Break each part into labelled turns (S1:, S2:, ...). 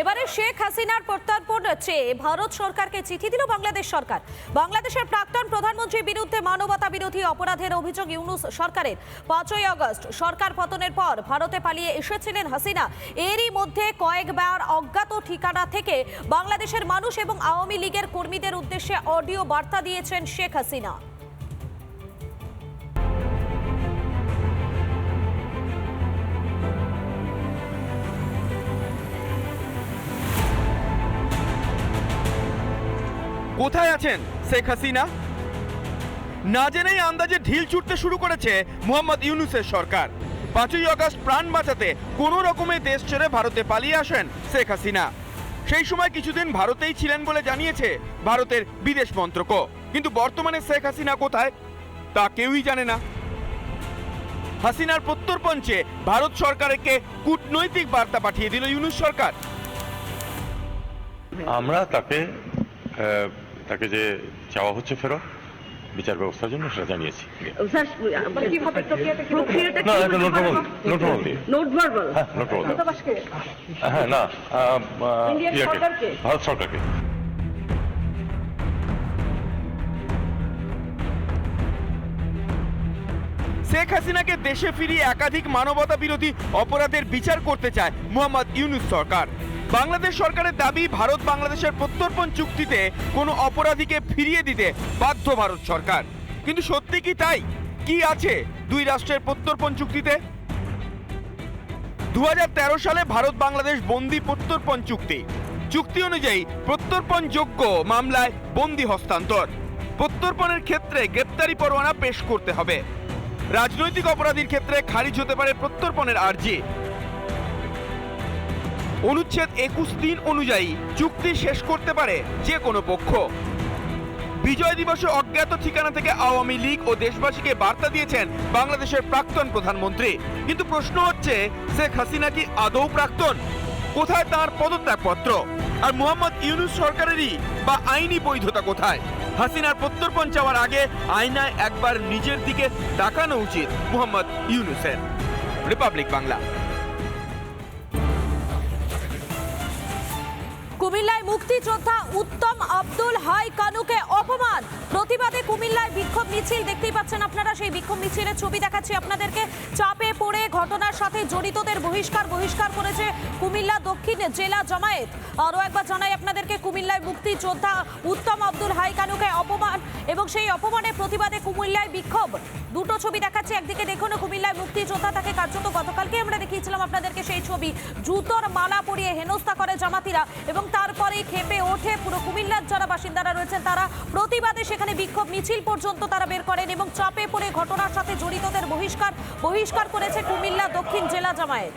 S1: এবারে শেখ হাসিনার প্রত্যর্পণ চেয়ে ভারত সরকারকে চিঠি দিল বাংলাদেশ সরকার। বাংলাদেশের প্রাক্তন প্রধানমন্ত্রীর বিরুদ্ধে মানবতা বিরোধী অপরাধের অভিযোগ ইউনূস সরকারের। 5ই আগস্ট সরকার পতনের পর ভারতে পালিয়ে এসেছিলেন হাসিনা। এরই মধ্যে কয়েকবার অজ্ঞাত ঠিকানা থেকে বাংলাদেশের মানুষ এবং আওয়ামী লীগের কর্মীদের উদ্দেশ্যে অডিও বার্তা দিয়েছেন শেখ হাসিনা।
S2: কোথায় আছেন শেখ হাসিনা? না জেনেই আন্দাজে ঢিল ছুটতে শুরু করেছে মোহাম্মদ ইউনূসের সরকার। 5ই আগস্ট প্রাণ বাঁচাতে কোনো রকমে দেশ ছেড়ে ভারতে পালিয়ে আসেন শেখ হাসিনা। সেই সময় কিছুদিন ভারতেই ছিলেন বলে জানিয়েছে ভারতের বিদেশ মন্ত্রকও। কিন্তু বর্তমানে শেখ হাসিনা কোথায় তা কেউই জানে না। হাসিনার প্রত্যর্পণ চেয়ে ভারত সরকারকে কূটনৈতিক বার্তা পাঠিয়ে দিল ইউনূস সরকার।
S3: আমরা তাকে যে চাওয়া হচ্ছে ফেরত বিচার ব্যবস্থার জন্য সেটা জানিয়েছি। ভারত সরকারকে
S2: শেখ হাসিনাকে দেশে ফিরিয়ে একাধিক মানবতা বিরোধী অপরাধের বিচার করতে চায় মোহাম্মদ ইউনূস সরকার। বাংলাদেশ সরকারের দাবি, ভারত বাংলাদেশের প্রত্যর্পণ চুক্তিতে কোনো অপরাধীকে ফিরিয়ে দিতে বাধ্য ভারত সরকার। কিন্তু সত্যি কি তাই? কি আছে দুই রাষ্ট্রের প্রত্যর্পণ চুক্তিতে? 2013 সালে ভারত বাংলাদেশ বন্দি প্রত্যর্পণ চুক্তি অনুযায়ী প্রত্যর্পণযোগ্য মামলায় বন্দি হস্তান্তর। প্রত্যর্পণের ক্ষেত্রে গ্রেপ্তারি পরোয়ানা পেশ করতে হবে। রাজনৈতিক অপরাধীর ক্ষেত্রে খারিজ হতে পারে প্রত্যর্পণের আর্জি। অনুচ্ছেদ 21(3) অনুযায়ী চুক্তি শেষ করতে পারে যে কোনো পক্ষ। বিজয় দিবসে অজ্ঞাত ঠিকানা থেকে আওয়ামী লীগ ও দেশবাসীকে বার্তা দিয়েছেন বাংলাদেশের প্রাক্তন প্রধানমন্ত্রী। কিন্তু প্রশ্ন হচ্ছে, শেখ হাসিনা কি আদৌ প্রাক্তন? কোথায় তার পদত্যাগপত্র? আর মোহাম্মদ ইউনূস সরকারেরই বা আইনি বৈধতা কোথায়? হাসিনার প্রত্যর্পণ চাওয়ার আগে আয়নায় একবার নিজের দিকে তাকানো উচিত মোহাম্মদ ইউনূসের। রিপাবলিক বাংলা।
S1: কুমিল্লায় মুক্তিযোদ্ধা উত্তম আব্দুল হাই কানুকে অপমান। প্রতিবাদে কুমিল্লায় বিক্ষোভ মিছিল দেখতেই পাচ্ছেন আপনারা। সেই বিক্ষোভ মিছিলের ছবি দেখাচ্ছি আপনাদেরকে। চাপে পড়ে ঘটনার সাথে জড়িতদের বহিষ্কার করেছে কুমিল্লা দক্ষিণ জেলা জামায়াত। আরও একবার জানাই আপনাদেরকে, কুমিল্লায় মুক্তিযোদ্ধা উত্তম আব্দুল হাই কানুকে অপমান এবং সেই অপমানের প্রতিবাদে কুমিল্লায় বিক্ষোভ। দুটো ছবি দেখাচ্ছি। একদিকে দেখুন কুমিল্লায় মুক্তিযোদ্ধা, তাকে কার্যত গতকালকে আমরা দেখিয়েছিলাম আপনাদেরকে সেই ছবি। জুতোর মালা পরিয়ে হেনস্থা করে জামাতিরা এবং তারপরেই খেপে ওঠে পুরো কুমিল্লার যারা বাসিন্দারা রয়েছেন তারা। প্রতিবাদে সেখানে বিক্ষোভ মিছিল পর্যন্ত তারা বের করেন এবং চাপে পড়ে ঘটনার সাথে জড়িতদের বহিষ্কার করেছে কুমিল্লা দক্ষিণ জেলা জামায়াত।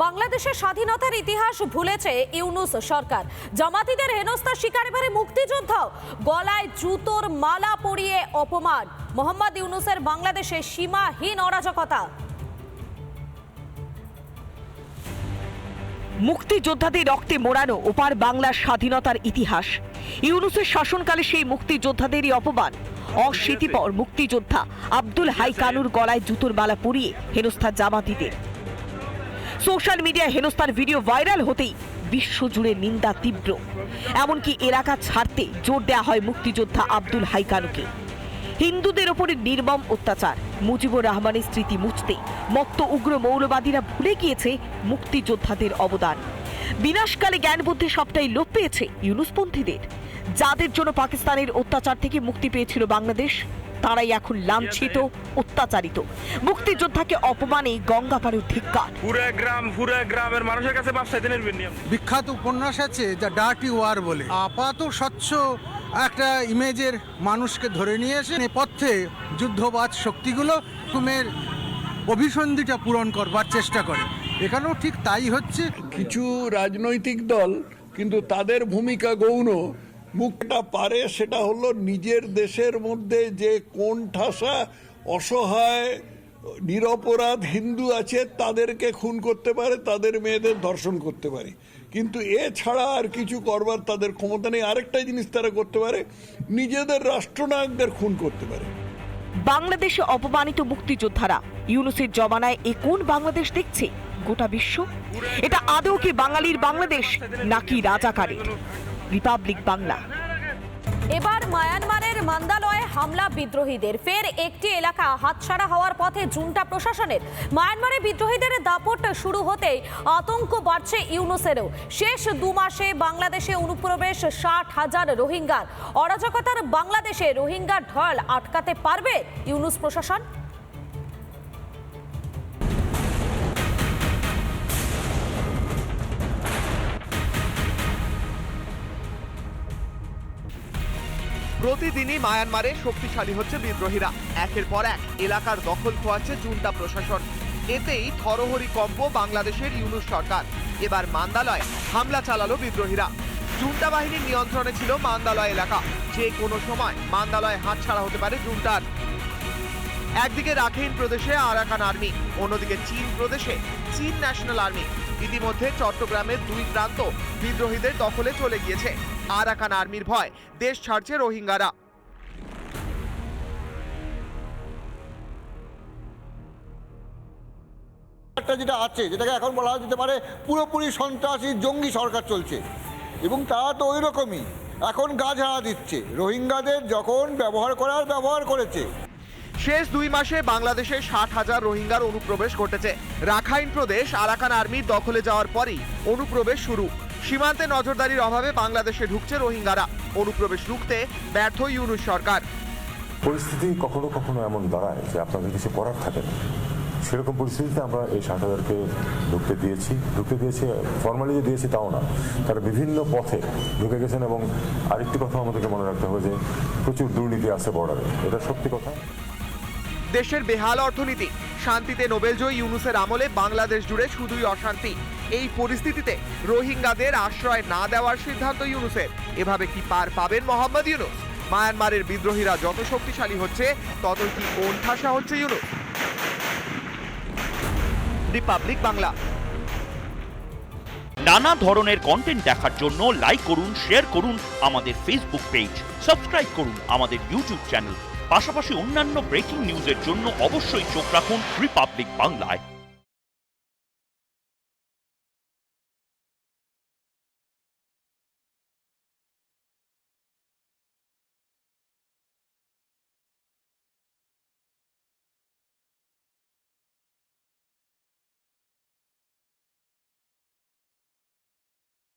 S1: বাংলাদেশের স্বাধীনতার ইতিহাস ভুলেছে ইউনূস সরকার। জামাতিদের হেনস্থার শিকার এবারে মুক্তিযোদ্ধাও। গলায় জুতোর মালা পরিয়ে অপমান। মোহাম্মদ ইউনূসের বাংলাদেশে সীমাহীন অরাজকতা।
S4: মুক্তিযোদ্ধাদের রক্তে মোড়ানো ওপার বাংলার স্বাধীনতার ইতিহাস। ইউনূসের শাসনকালে সেই মুক্তিযোদ্ধাদেরই অপমান। অস্বীতিপর মুক্তিযোদ্ধা আব্দুল হাই কানুর গলায় জুতোর মালা পরিয়ে হেনস্থা জামাতিদের। সোশ্যাল মিডিয়ায় হেনস্থার ভিডিও ভাইরাল হতেই বিশ্বজুড়ে নিন্দা তীব্র। এমনকি এলাকা ছাড়তে জোর দেওয়া হয় মুক্তিযোদ্ধা আব্দুল হাই কানুকে। হিন্দুদের ওপরে নির্মম অত্যাচার, মুজিবুর রহমানের স্মৃতি মুছতে মত্ত উগ্র মৌলবাদীরা ভুলে গিয়েছে মুক্তিযোদ্ধাদের অবদান। বিনাশকালে জ্ঞান বুদ্ধি সবটাই লোপ পেয়েছে ইউনূসপন্থীদের। যাদের জন্য পাকিস্তানের অত্যাচার থেকে মুক্তি পেয়েছিল বাংলাদেশ, তারাই এখন লাঞ্ছিত, অত্যাচারিত। মুক্তিযোদ্ধাকে অপমানে গঙ্গাপাড়ের ধিক্কার।
S2: পুরা গ্রামের মানুষের কাছে
S5: বিখ্যাত উপন্যাস আছে যা ডার্টি ওয়ার বলে। আপাত স্বচ্ছ একটা ইমেজের মানুষকে ধরে নিয়ে এসে নেপথ্যে যুদ্ধবাজ শক্তিগুলো কুমের অভিসন্ধিটা পূরণ করবার চেষ্টা করে। এখানেও ঠিক তাই হচ্ছে।
S6: কিছু রাজনৈতিক দল কিন্তু তাদের ভূমিকা গৌণ। মুখটা পারে সেটা হলো নিজের দেশের মধ্যে যে কোণঠাসা অসহায় নিরপরাধ হিন্দু আছে, তাদেরকে খুন করতে পারে, তাদের মেয়েদের ধর্ষণ করতে পারে, কিন্তু এছাড়া আর কিছু করবার তাদের ক্ষমতা নেই। আরেকটা জিনিস তারা করতে পারে, নিজেদের রাষ্ট্রনায়কদের খুন করতে পারে।
S4: বাংলাদেশে অপমানিত মুক্তিযোদ্ধারা ইউনূসের জমানায় এ কোন বাংলাদেশ দেখছে গোটা বিশ্ব? এটা আদৌ কি বাঙালির বাংলাদেশ নাকি রাজাকারের? রিপাবলিক বাংলা।
S1: এবার মায়ানমারের মান্দালয়ে হামলা বিদ্রোহীদের, ফের একটি এলাকা হাতছাড়া হওয়ার পথে জুন্টা প্রশাসনের। মায়ানমারে বিদ্রোহীদের দাপট শুরু হতেই আতঙ্ক বাড়ছে ইউনূসেরও। শেষ 2 মাসে বাংলাদেশে অনুপ্রবেশ 60,000 রোহিঙ্গার। অরাজকতার বাংলাদেশে রোহিঙ্গার ঢল আটকাতে পারবে ইউনূস প্রশাসন?
S2: প্রতিদিনই মায়ানমারে শক্তিশালী হচ্ছে বিদ্রোহীরা। একের পর এক এলাকার দখল খোয়াচ্ছে জুন্টা প্রশাসন। এতেই থরহরিকম্প বাংলাদেশের ইউনূস সরকার। এবার মান্দালয় হামলা চালালো বিদ্রোহীরা। জুন্টা বাহিনীর নিয়ন্ত্রণে ছিল মান্দালয় এলাকা। যে কোনো সময় মান্দালয় হাতছাড়া হতে পারে জুন্টার। একদিকে রাখাইন প্রদেশে আরাকান আর্মি, অন্যদিকে চীন প্রদেশে চীন ন্যাশনাল আর্মি। ইতিমধ্যে চট্টগ্রামের 2 প্রান্ত বিদ্রোহীদের দখলে চলে গিয়েছে। আরাকান আর্মির ভয় দেশ ছাড়ছে রোহিঙ্গারা।
S7: যেটা আছে, যেটাকে এখন বলা যেতে পারে পুরোপুরি সন্ত্রাসী জঙ্গি সরকার চলছে, এবং তারা তো ওই রকমই এখন গা ঝাড়া দিচ্ছে। রোহিঙ্গাদের যখন ব্যবহার করার ব্যবহার করেছে।
S2: শেষ 2 মাসে বাংলাদেশে 60,000 রোহিঙ্গার অনুপ্রবেশ ঘটেছে। রাখাইন প্রদেশ আরাকান আর্মির দখলে যাওয়ার পরই অনুপ্রবেশ শুরু। সীমান্তে নজরদারির অভাবে বাংলাদেশে ঢুকছে রোহিঙ্গারা। অনুপ্রবেশ রুখতে ব্যর্থ ইউনূস সরকার।
S8: পরিস্থিতি কখনো কখনো এমন দাঁড়ায় যে আপনাদের কিছু করার থাকে না। সেরকম পরিস্থিতিতে আমরা এই 60,000কে ঢুকতে দিয়েছি ফর্মালি যে দিয়েছি তাও না, তারা বিভিন্ন পথে ঢুকে গেছেন। এবং আরেকটি কথা আমাদেরকে মনে রাখতে হবে যে প্রচুর দুর্নীতি আছে বর্ডারে, এটা সত্যি কথা।
S2: দেশের বেহাল অর্থনীতি, শান্তিতে নোবেলজয়ী ইউনূসের আমলে বাংলাদেশ জুড়ে শুধুই অশান্তি। এই পরিস্থিতিতে রোহিঙ্গাদের আশ্রয় না দেওয়ার সিদ্ধান্ত ইউনূসের। এভাবে কি পার পাবেন মোহাম্মদ ইউনূস? মায়ানমারের বিদ্রোহীরা যত শক্তিশালী হচ্ছে ততই কি কোণঠাসা হচ্ছে ইউনূস? রিপাবলিক বাংলা।
S9: নানা ধরনের কন্টেন্ট দেখার জন্য লাইক করুন, শেয়ার করুন আমাদের ফেসবুক পেজ, সাবস্ক্রাইব করুন আমাদের ইউটিউব চ্যানেল। পাশাপাশি অন্যান্য ব্রেকিং নিউজের জন্য অবশ্যই চোখ রাখুন রিপাবলিক বাংলায়।